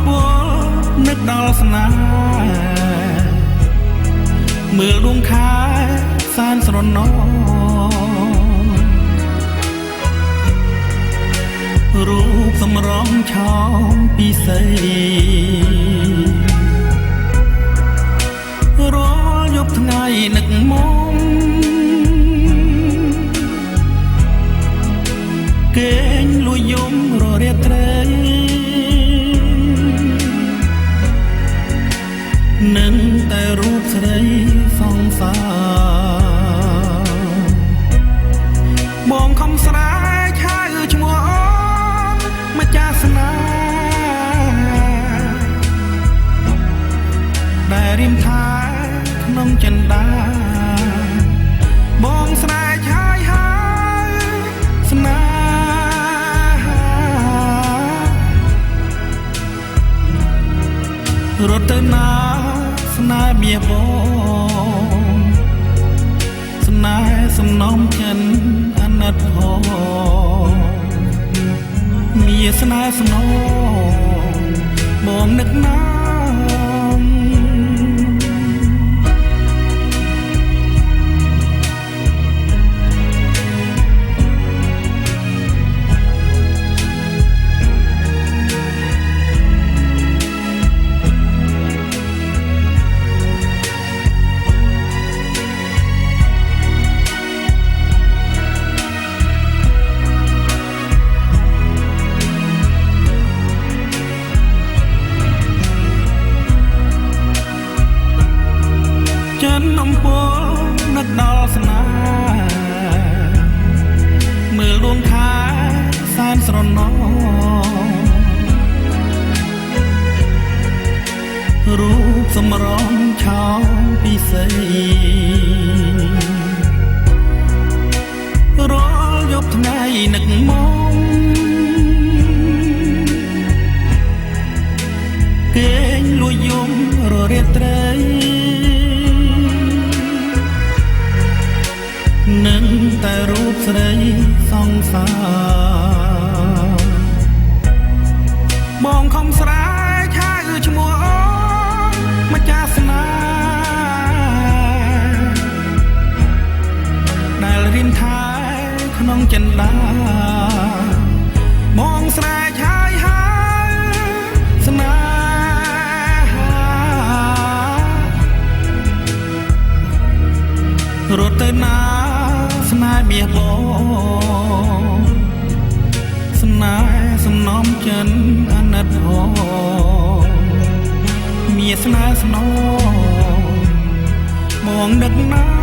ពលនឹកដល់ស្នេហ៍មើលដួងខែសានស្រណោរូបសម្រងឆោមពិសេសរាល់យប់ថ្ងៃនឹកមុំគេងលួយយំររាត្រីនឹងតែរូបស្រីសង្សារបងខំស្រែកហៅឈ្មោះអូនម្ចាស់ស្នេហ៍ដែលរៀមថាក្នុងចិន្តាបងស្រែកហើយស្នេហ៍រត់ទៅណាស្នេហ៍មាសបងស្នេហ៍សំណំចិនអាណិតផងមាសស្នេហ៍ស្នងបងនឹកណាចិនអំពើនឹកដល់ស្នេហ៍មើលដួងខែសែនស្រណោរូបសម្រងឆោមពិសេសរាល់យប់ថ្ងៃនឹកមុំគេងលួយយំររាត្រីនឹងតែរូបស្រីសង្សារបងខំស្រែកហៅឈ្មោះអូនម្ចាស់ស្នេហ៍ដែលរៀមថាក្នុងចិន្តាបងស្រែកហើយស្នេហ៍រត់ទៅណាស្នេហ៍មាសបងស្នេហ៍សំណំចិនអាណិតផងមាសស្នេហ៍ស្នងបងនឹកណា